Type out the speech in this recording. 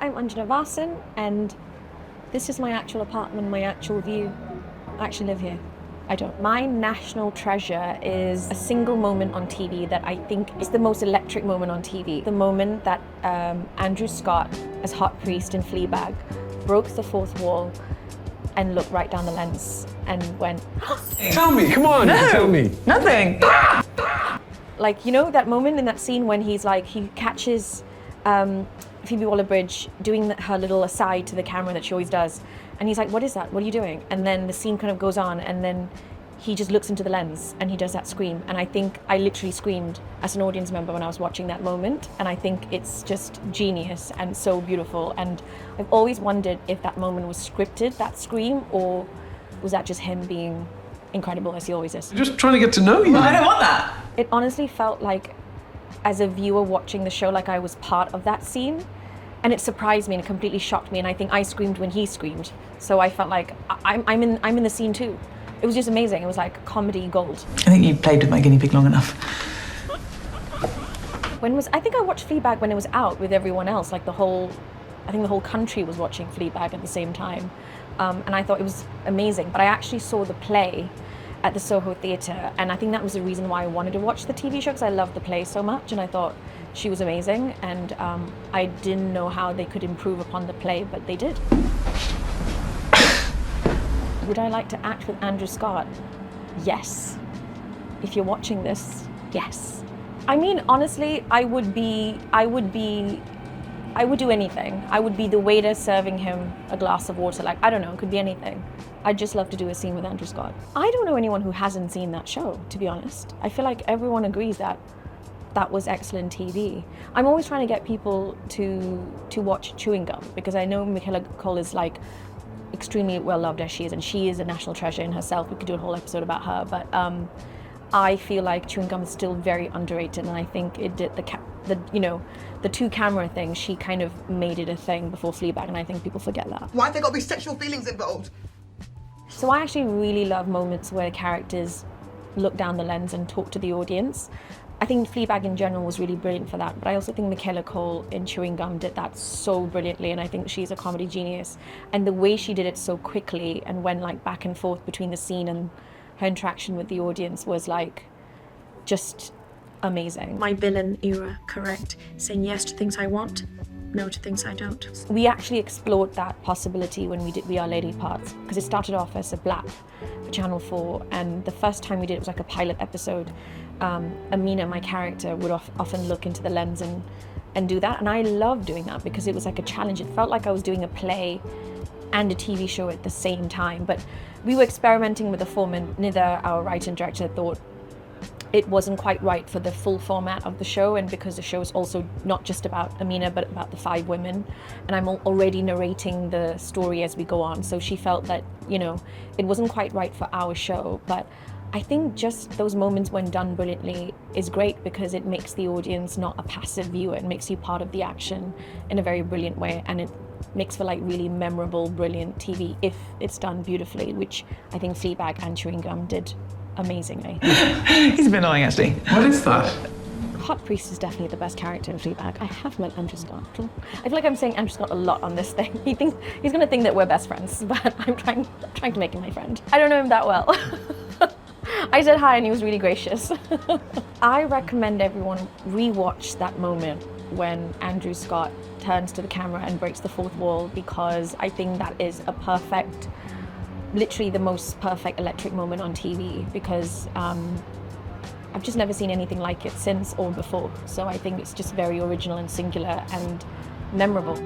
I'm Anjana Vasan, and this is my actual apartment, my actual view. I actually live here. I don't. My national treasure is a single moment on TV that I think is the most electric moment on TV. The moment that Andrew Scott, as Hot Priest in Fleabag, broke the fourth wall and looked right down the lens and went, Tell me, come on, tell me. Nothing. like, you know that moment in that scene when he's like, he catches Phoebe Waller-Bridge doing her little aside to the camera that she always does, and he's like, what is that? What are you doing? And then the scene kind of goes on, and then he just looks into the lens and he does that scream. And I think I literally screamed as an audience member when I was watching that moment, and I think it's just genius and so beautiful. And I've always wondered if that moment was scripted, that scream, or was that just him being incredible as he always is. I'm just trying to get to know you. Well, I don't want that. It honestly felt like, as a viewer watching the show, like I was part of that scene. And it surprised me and it completely shocked me. And I think I screamed when he screamed. So I felt like I'm in the scene too. It was just amazing. It was like comedy gold. I think you played with my guinea pig long enough. I think I watched Fleabag when it was out with everyone else. Like I think the whole country was watching Fleabag at the same time. And I thought it was amazing. But I actually saw the play at the Soho Theatre, and I think that was the reason why I wanted to watch the TV show, because I loved the play so much, and I thought she was amazing, and I didn't know how they could improve upon the play, but they did. Would I like to act with Andrew Scott? Yes. If you're watching this, yes. I mean, honestly, I would do anything. I would be the waiter serving him a glass of water. Like, I don't know, it could be anything. I'd just love to do a scene with Andrew Scott. I don't know anyone who hasn't seen that show, to be honest. I feel like everyone agrees that that was excellent TV. I'm always trying to get people to watch Chewing Gum, because I know Michaela Cole is like extremely well loved as she is, and she is a national treasure in herself. We could do a whole episode about her, but I feel like Chewing Gum is still very underrated, and I think it did the two camera thing. She kind of made it a thing before Fleabag, and I think people forget that. Why have there got to be sexual feelings involved? So I actually really love moments where characters look down the lens and talk to the audience. I think Fleabag in general was really brilliant for that, but I also think Michaela Cole in Chewing Gum did that so brilliantly, and I think she's a comedy genius. And the way she did it so quickly and went like back and forth between the scene and her interaction with the audience was like just amazing. My villain era, correct. Saying yes to things I want, no to things I don't. We actually explored that possibility when we did We Are Lady Parts, because it started off as a blap for Channel 4, and the first time we did it was like a pilot episode. Amina, my character, would often look into the lens and do that, and I loved doing that because it was like a challenge. It felt like I was doing a play and a TV show at the same time, but we were experimenting with the form, and neither our writer and director thought it wasn't quite right for the full format of the show, and because the show is also not just about Amina but about the 5 women, and I'm already narrating the story as we go on, so she felt that, you know, it wasn't quite right for our show. But I think just those moments when done brilliantly is great, because it makes the audience not a passive viewer. It makes you part of the action in a very brilliant way, and it makes for like really memorable, brilliant TV if it's done beautifully, which I think Fleabag and Chewing Gum did amazingly. He's a bit annoying, actually. What is that? Hot Priest is definitely the best character in Fleabag. I have met Andrew Scott. I feel like I'm saying Andrew Scott a lot on this thing. He's going to think that we're best friends, but I'm trying to make him my friend. I don't know him that well. I said hi and he was really gracious. I recommend everyone rewatch that moment when Andrew Scott turns to the camera and breaks the fourth wall, because I think that is a perfect, literally the most perfect electric moment on TV, because I've just never seen anything like it since or before. So I think it's just very original and singular and memorable.